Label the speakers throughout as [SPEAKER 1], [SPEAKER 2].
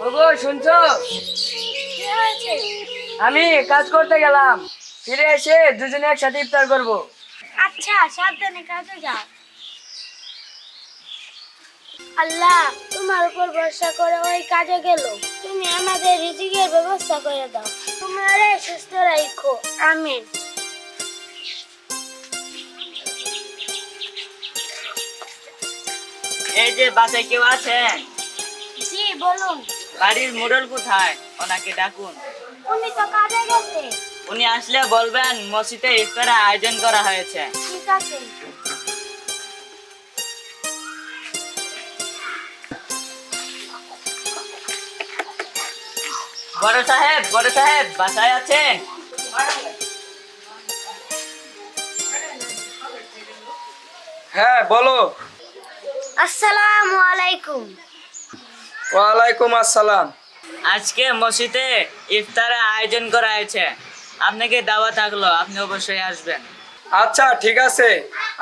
[SPEAKER 1] ওগো শুনছো?
[SPEAKER 2] কি হয়েছে?
[SPEAKER 1] আমি কাজ করতে গেলাম, ফিরে এসে দুজনে একসাথে ইফতার করব।
[SPEAKER 2] আচ্ছা, সাবধানে কাজে যাও। আল্লাহ, তোমার উপর ভরসা করে ওই কাজে গেল, তুমি আমাদের রিজিকের ব্যবস্থা করে দাও। তুমি ওরে সুস্থ রাখো, আমিন।
[SPEAKER 3] এই যে বাসায় কেউ আছেন?
[SPEAKER 2] জি বলুন।
[SPEAKER 3] বাড়ির মোড়ল কোথায়? ওনাকে ডাকুন।
[SPEAKER 2] উনি তো কাজে গেছে।
[SPEAKER 3] উনি আসলে বলবেন মসজিদে ইফতারের আয়োজন করা হয়েছে।
[SPEAKER 2] ঠিক আছে।
[SPEAKER 3] বড় সাহেব বাসায় আছেন?
[SPEAKER 4] হ্যাঁ বলো।
[SPEAKER 2] আসসালামু আলাইকুম।
[SPEAKER 4] ওয়ালাইকুম আসসালাম।
[SPEAKER 3] আজকে মসজিদে ইফতারের আয়োজন করা হয়েছে, আপনাকে দাওয়াত থাকলো, আপনি অবশ্যই আসবেন।
[SPEAKER 4] আচ্ছা ঠিক আছে,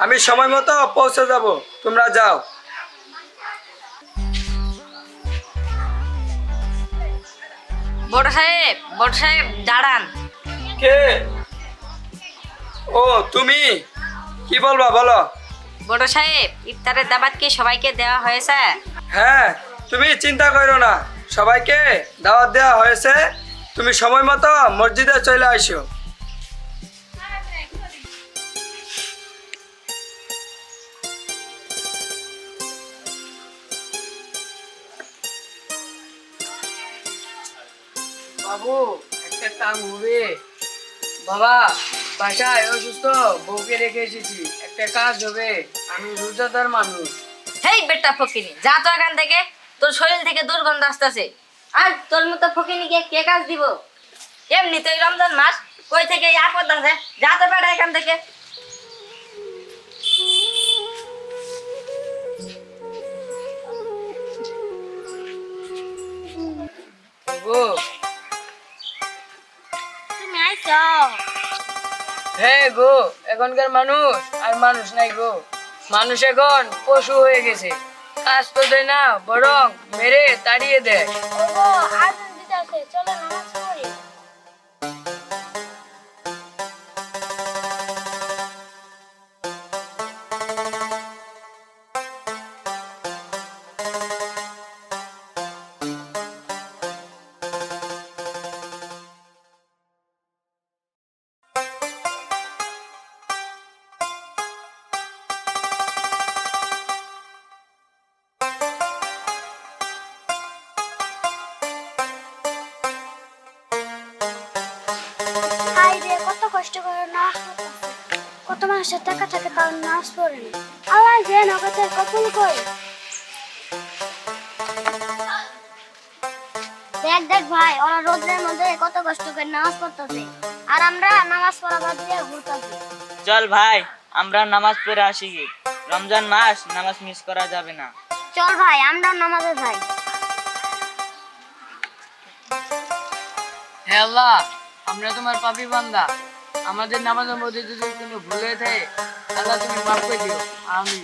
[SPEAKER 4] আমি সময় মতো পৌঁছে যাব, তোমরা যাও।
[SPEAKER 5] বড় সাহেব দাঁড়ান।
[SPEAKER 4] কে? ও তুমি, কি বলবা বলো।
[SPEAKER 5] বড় সাহেব, ইফতারের দাবাত কি সবাইকে দেওয়া হয়েছে?
[SPEAKER 4] হ্যাঁ, তুমি চিন্তা করো না, সবাইকে দাওয়াত দেওয়া হয়েছে। তুমি সময় মতো মসজিদে চলে আসো।
[SPEAKER 1] বাবু, একটা কাম হবে? বাবা বাসায় অসুস্থ, বউকে রেখে এসেছি, একটা কাজ হবে। আমি রোজাদার মানুষ।
[SPEAKER 5] হেই বেটা ফকিনি, যা তো এখান থেকে, তোর শরীর থেকে দুর্গন্ধ আসতেছে। আর তোর মতো ফকিনিকে কে কাজ দিব? এমনিতেই রমজান মাস, কই থেকে এই আপদ আছে, যা তো বেটা এখান থেকে।
[SPEAKER 1] গো,
[SPEAKER 2] তুমি আইছো?
[SPEAKER 1] হ্যাঁ গো, এখনকার মানুষ আর মানুষ নাই গো। মানুষ এখন পশু হয়ে গেছে, কাজ তো দেয় না, বরং মেরে তাড়িয়ে দেয়।
[SPEAKER 2] ওগো, আজান দিতেছে, চলো নামাজ পড়ি। হাই রে, কত কষ্ট করে নামাজ পড়তেছে, কত মানুষের টাকা থাকে তাও নামাজ পড়ে না। আল্লাহ যে নগদের কবুল করে। দেখ দেখ ভাই, ওরা রোদের মধ্যে কত কষ্ট করে নামাজ পড়তেছে, আর আমরা নামাজ পড়া বাদ দিয়ে ঘুরতেছি।
[SPEAKER 3] চল ভাই, আমরা নামাজ পড়ে আসি। রমজান মাস, নামাজ মিস করা যাবে না।
[SPEAKER 2] চল ভাই, আমরা নামাজে যাই।
[SPEAKER 1] হে আল্লাহ, আমরা তোমার পাপী বান্দা, আমাদের নামাজের মধ্যে যদি কোনো ভুল হয়ে থাকে, আল্লাহ তুমি মাফ করে দিও, আমিন।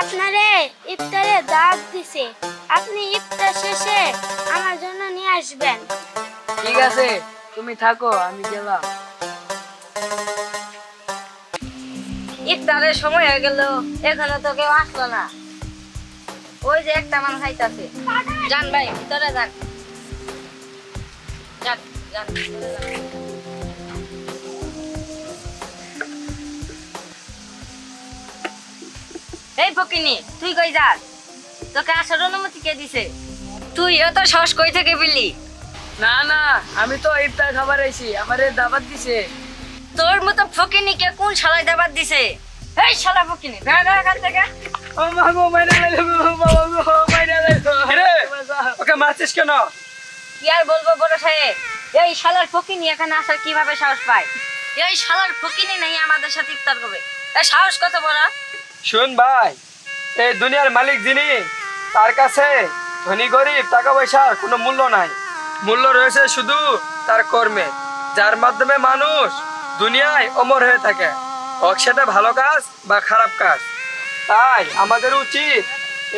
[SPEAKER 2] আপনারে ইফতারে দাওয়াত দিছে, আপনি ইফতার শেষে আমার জন্য নিয়ে আসবেন।
[SPEAKER 1] ঠিক আছে, তুমি থাকো, আমি গেলাম।
[SPEAKER 5] ইফতারের সময় হয়ে গেল, এখনো তো কেউ আসলো না। ওই যে একটা মানুষ আইতাছে। যান ভাই, ভিতরে যান। যান, যান, ভিতরে যান। এই ফকিনি, তুই কই যাস? তোকে আসার অনুমতি কে দিছে? তুই এত সাহস কই থেকে পেলি?
[SPEAKER 1] না না, আমি তো ইফতার খাবার আইছি, আমারে দাওয়াত দিছে।
[SPEAKER 5] তোর মতো ফকিনিকে কোন শালায় দাবাত দিছে? এই শালা ফকিনি, বের হ এখান থেকে।
[SPEAKER 1] ও মা গো, মাইরা লাইলো গো, বাবা গো, মাইরা লাইলো।
[SPEAKER 4] কিরে, ওকে মারছিস কেন?
[SPEAKER 5] কি আর বলবো বড় সাহেব, এই শালার ফকিনি এখানে আসার কিভাবে সাহস পায়? এই শালার ফকিনি নাই আমাদের সাথে ইফতার করবে, এই সাহস কত বড়?
[SPEAKER 4] শুন ভাই, এই দুনিয়ার মালিক যিনি, তার কাছে ধনী গরিব টাকা পয়সার কোনো মূল্য নাই। মূল্য রয়েছে শুধু তার কর্মে, যার মাধ্যমে মানুষ দুনিয়ায় অমর হয়ে থাকে, হোক সেটা ভালো কাজ বা খারাপ কাজ। তাই আমাদের উচিত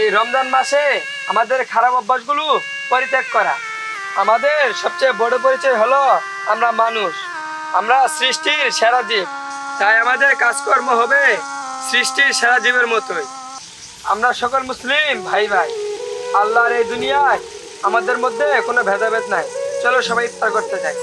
[SPEAKER 4] এই রমজান মাসে আমাদের খারাপ অভ্যাসগুলো পরিত্যাগ করা। আমাদের সবচেয়ে বড় পরিচয় হলো আমরা মানুষ, আমরা সৃষ্টির সেরা জীব। তাই আমাদের কাজকর্ম হবে সৃষ্টির সেরা জীবের মতোই। আমরা সকল মুসলিম ভাই ভাই। আল্লাহর এই দুনিয়ায় আমাদের মধ্যে কোনো ভেদাভেদ নাই। চলো সবাই ইফতার করতে যাই।